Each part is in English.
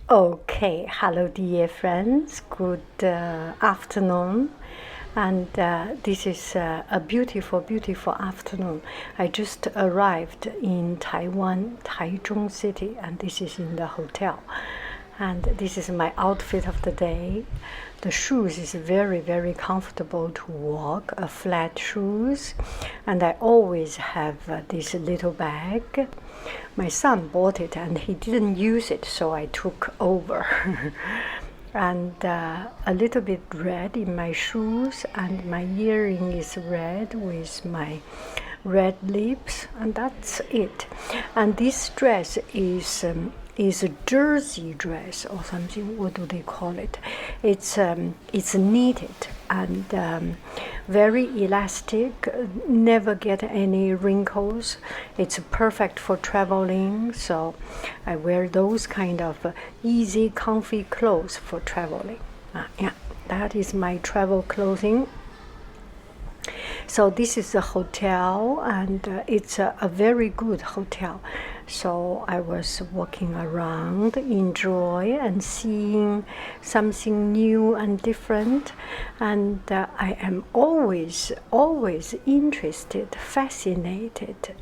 Okay, hello, dear friends. Good afternoon. And this is a beautiful, beautiful afternoon. I just arrived in Taiwan, Taichung City, and this is in the hotel. And this is my outfit of the day. The shoes is very, very comfortable to walk, flat shoes. And I always have this little bag. My son bought it and he didn't use it, so I took over. And a little bit red in my shoes, and my earring is red with my red lips, and that's it. And this dress is a jersey dress or something. What do they call it? It's knitted and very elastic, never get any wrinkles. It's perfect for traveling, so I wear those kind of easy, comfy clothes for traveling. Yeah, that is my travel clothing. So this is a hotel, and it's a very good hotel. So I was walking around, enjoy and seeing something new and different. And I am always interested, fascinated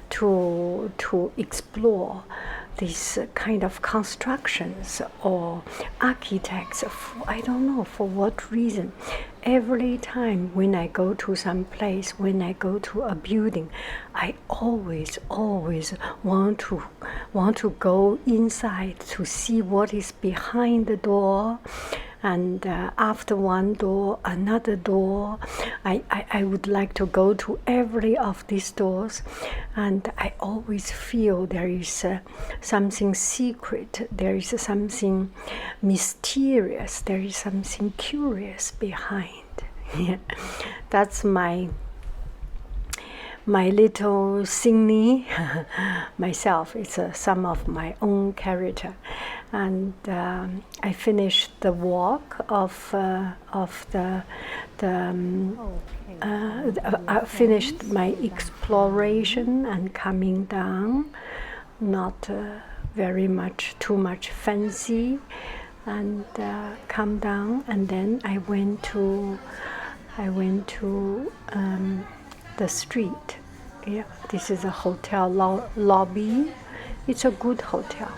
to explore these kind of constructions or architects. I don't know for what reason. Every time when I go to some place, when I go to a building, I always want to go inside to see what is behind the door. And after one door, another door. I would like to go to every of these doors, and I always feel there is something secret, there is something mysterious, there is something curious behind. Yeah. That's my little thingy. Myself, it's some of my own character. And I finished the walk of the I finished my exploration and coming down, not very much too much fancy, and come down, and then I went to the street. Yeah, this is a hotel lobby. It's a good hotel.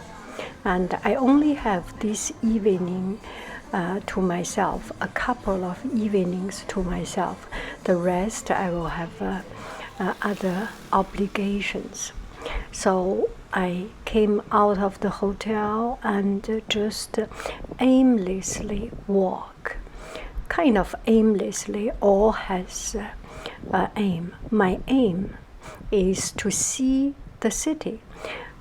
And I only have this evening to myself, a couple of evenings to myself. The rest I will have other obligations. So I came out of the hotel and just aimlessly walk. Kind of aimlessly, all has aim. My aim is to see the city.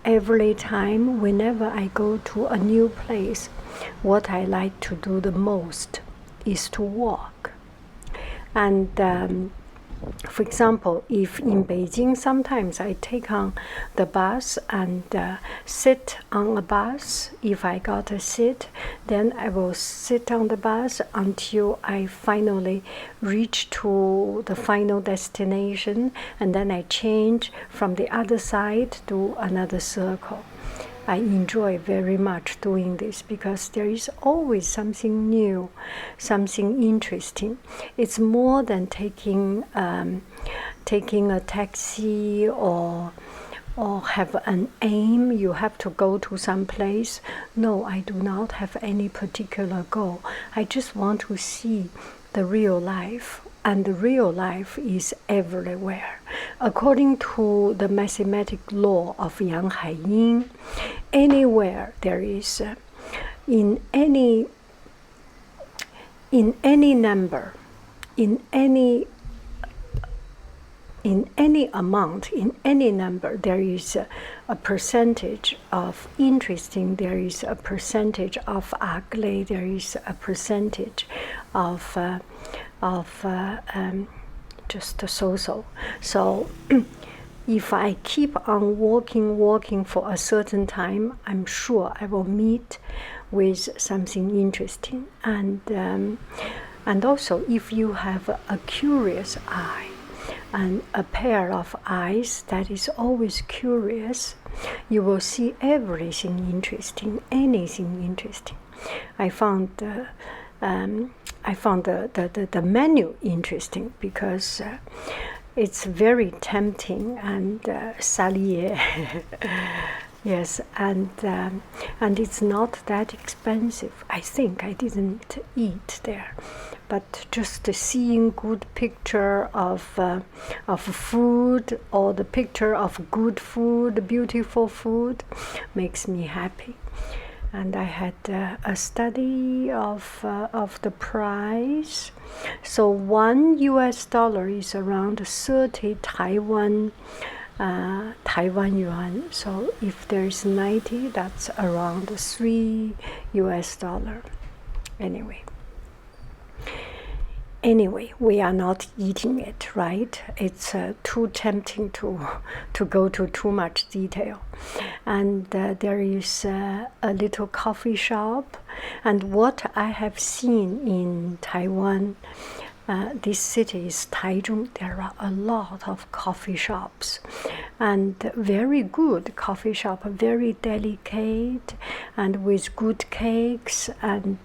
Every time, whenever I go to a new place, what I like to do the most is to walk. And for example, if in Beijing, sometimes I take on the bus and sit on a bus. If I got a seat, then I will sit on the bus until I finally reach to the final destination, and then I change from the other side to another circle. I enjoy very much doing this because there is always something new, something interesting. It's more than taking a taxi or have an aim. You have to go to some place. No, I do not have any particular goal. I just want to see the real life. And the real life is everywhere. According to the mathematic law of Yang Haiying, anywhere there is, in any number, in any amount, in any number, there is a percentage of interesting, there is a percentage of ugly, there is a percentage of just so. So if I keep on walking for a certain time, I'm sure I will meet with something interesting. And also, if you have a curious eye, and a pair of eyes that is always curious, you will see everything interesting, anything interesting. I found the menu interesting because it's very tempting and salier. Yes, and it's not that expensive. I think I didn't eat there, but just seeing good picture of food, or the picture of good food, beautiful food, makes me happy. And I had a study of the price. So $1 is around 30 Taiwan yuan. So if there's 90, that's around $3. Anyway, we are not eating it, right? It's too tempting to go to too much detail. And there is a little coffee shop. And what I have seen in Taiwan, this city is Taichung, there are a lot of coffee shops, and very good coffee shop, very delicate and with good cakes, and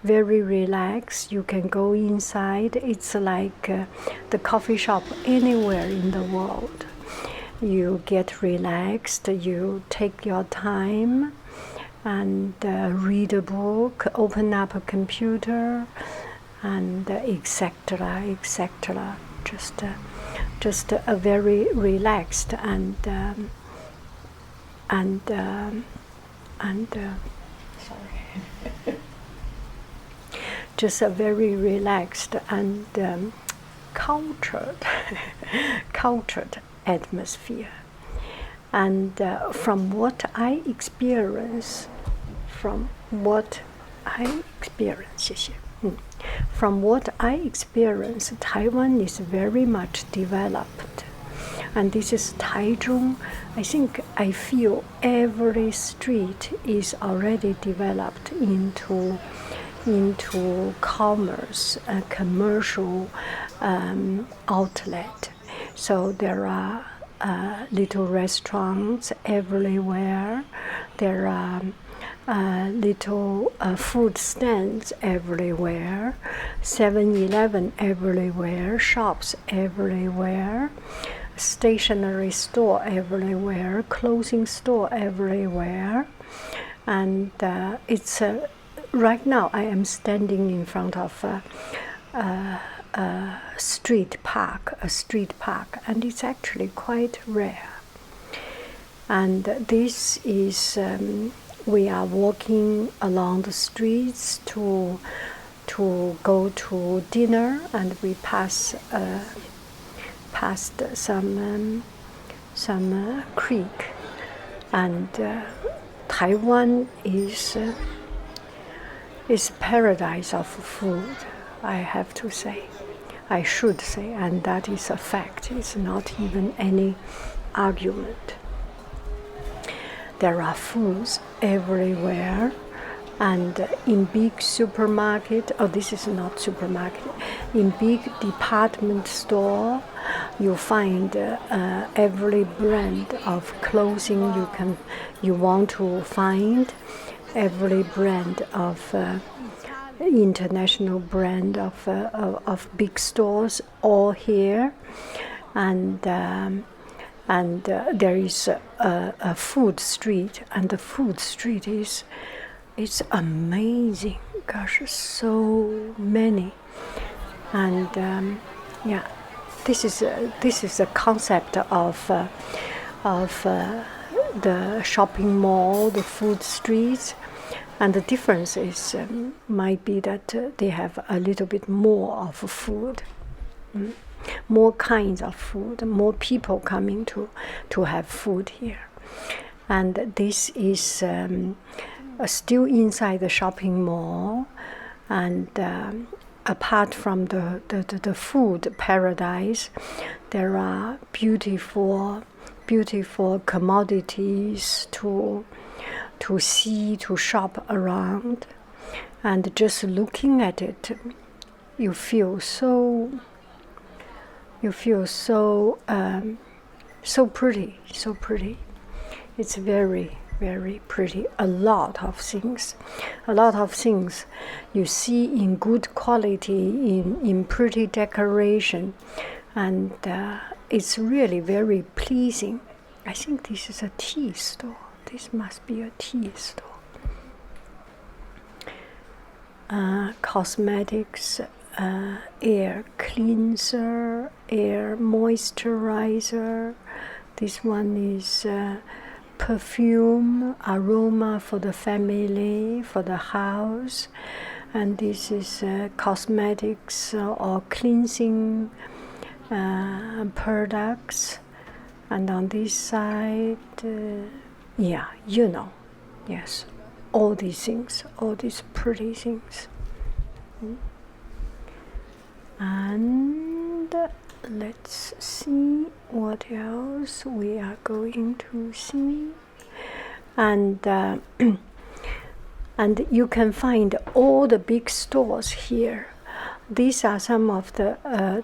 very relaxed. You can go inside. It's like the coffee shop anywhere in the world. You get relaxed, you take your time and read a book, open up a computer, and etc., etc. Just a very relaxed and just a very relaxed and cultured atmosphere. And from what I experience, Taiwan is very much developed. And this is Taichung. I feel every street is already developed into commerce, a commercial outlet. So there are little restaurants everywhere. There are little food stands everywhere, 7-Eleven everywhere, shops everywhere, stationery store everywhere, clothing store everywhere. And it's right now I am standing in front of a street park, and it's actually quite rare. And this is we are walking along the streets to go to dinner, and we past some creek. And Taiwan is paradise of food, I have to say. I should say, and that is a fact. It's not even any argument. There are foods everywhere, and in big supermarket, this is not supermarket, in big department store, you find every brand of clothing you want to find, every brand of international brand of big stores, all here. And there is a food street, and the food street it's amazing. Gosh, so many. And this is a concept of the shopping mall, the food streets. And the difference is might be that they have a little bit more of food. More kinds of food, more people coming to have food here. And this is still inside the shopping mall, and apart from the food paradise, there are beautiful commodities to see, to shop around. And just looking at it, you feel so you feel so so pretty, so pretty. It's very, very pretty. A lot of things you see in good quality, in pretty decoration, and it's really very pleasing. I think this is a tea store. This must be a tea store. Cosmetics, air cleanser, air moisturizer. This one is perfume, aroma for the family, for the house. And this is cosmetics or cleansing products. And on this side, yeah, you know, yes, all these things, all these pretty things. And let's see what else we are going to see. And and you can find all the big stores here. These are some of the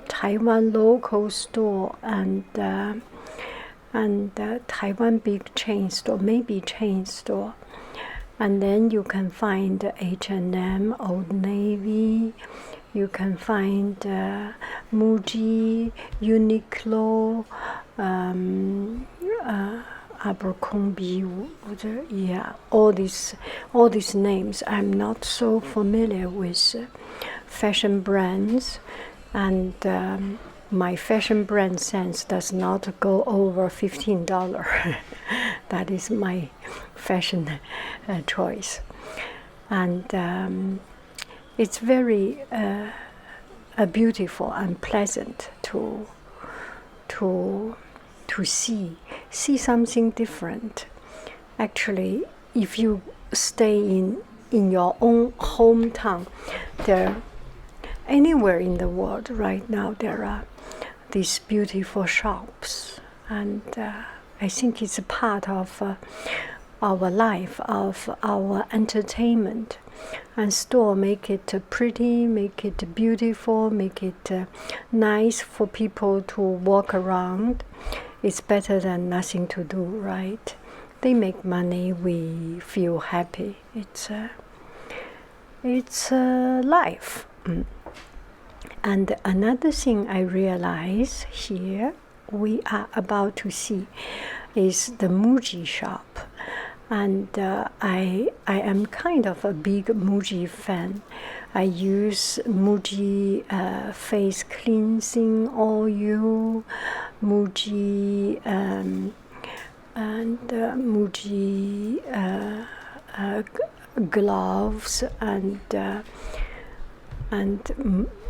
Taiwan local store and Taiwan big chain store, maybe chain store. And then you can find H&M, Old Navy. You can find Muji, Uniqlo, Abercrombie, yeah, all these names. I'm not so familiar with fashion brands, and my fashion brand sense does not go over $15. That is my fashion choice, and it's very beautiful and pleasant to see something different. Actually, if you stay in your own hometown, anywhere in the world right now there are these beautiful shops, and I think it's a part of our life, of our entertainment. And store make it pretty, make it beautiful, make it nice for people to walk around. It's better than nothing to do, right? They make money, we feel happy. It's life. And another thing I realize here we are about to see is the Muji shop. And I am kind of a big Muji fan. I use Muji face cleansing oil, Muji and Muji gloves, and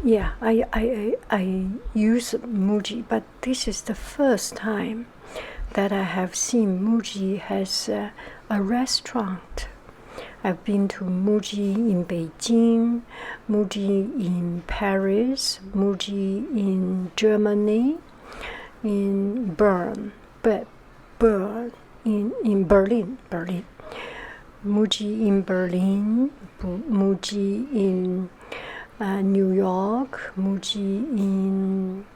yeah, I use Muji, but this is the first time that I have seen Muji has a restaurant. I've been to Muji in Beijing, Muji in Paris, Muji in Germany, in Bern, in Berlin, Muji in Berlin, Muji in New York, Muji in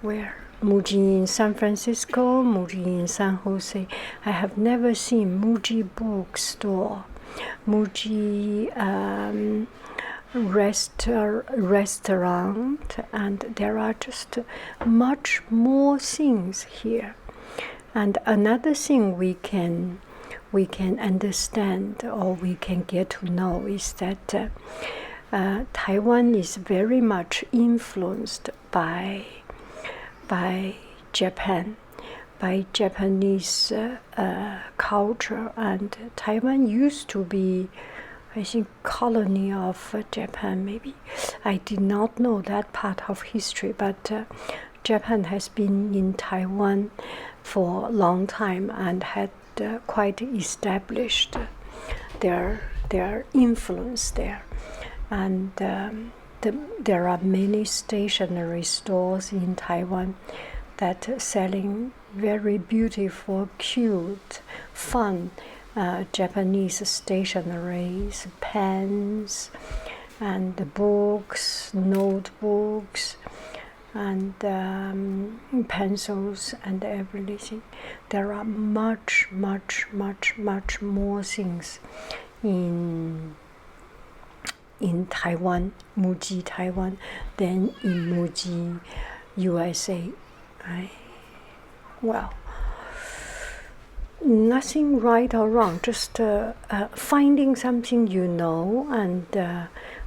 where? Muji in San Francisco, Muji in San Jose. I have never seen Muji bookstore, Muji restaurant, and there are just much more things here. And another thing we can understand, or we can get to know, is that Taiwan is very much influenced by Japan, by Japanese culture. And Taiwan used to be, I think, colony of Japan, maybe. I did not know that part of history, but Japan has been in Taiwan for a long time and had quite established their influence there. And there are many stationery stores in Taiwan that selling very beautiful, cute, fun Japanese stationeries, pens, and books, notebooks, and pencils and everything. There are much more things in Taiwan, Muji, Taiwan, than in Muji, USA. Well, nothing right or wrong, just finding something you know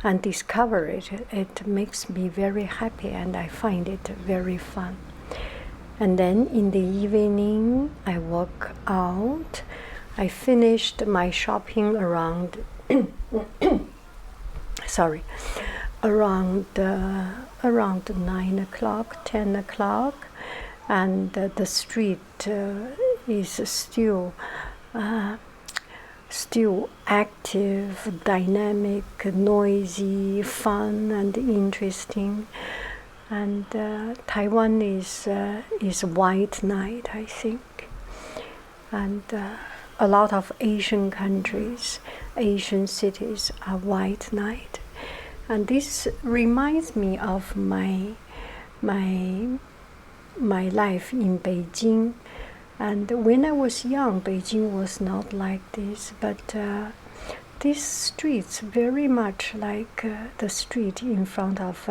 and discover it. It makes me very happy, and I find it very fun. And then in the evening, I walk out. I finished my shopping around sorry, around 9 o'clock, 10 o'clock, and the street is still active, dynamic, noisy, fun, and interesting. And Taiwan is white night, I think, and a lot of Asian countries, Asian cities are white night, and this reminds me of my life in Beijing. And when I was young, Beijing was not like this, but these streets very much like the street in front of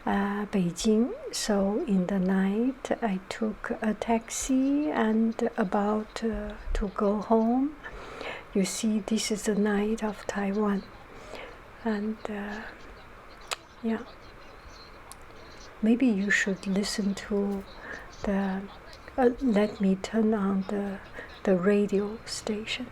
Beijing. So in the night, I took a taxi and about to go home. You see, this is the night of Taiwan, and yeah, maybe you should listen to the. Let me turn on the radio station.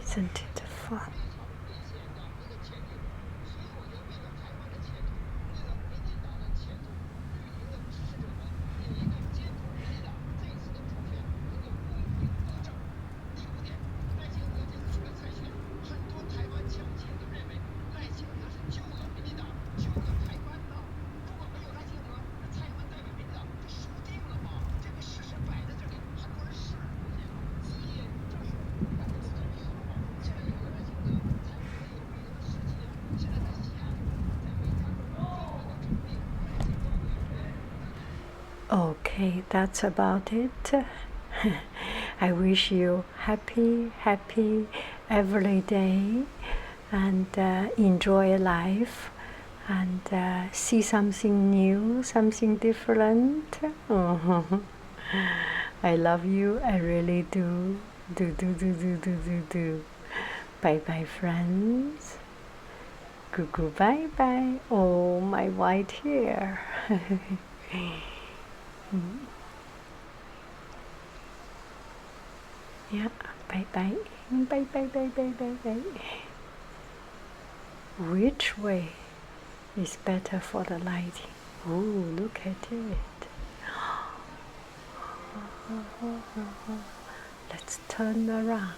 Isn't it fun? Okay, that's about it. I wish you happy every day, and enjoy life, and see something new, something different. I love you, I really do. Bye bye, friends. Goo bye bye. Oh, my white hair. Yeah, bye bye. Bye. Which way is better for the lighting? Oh, look at it. Let's turn around.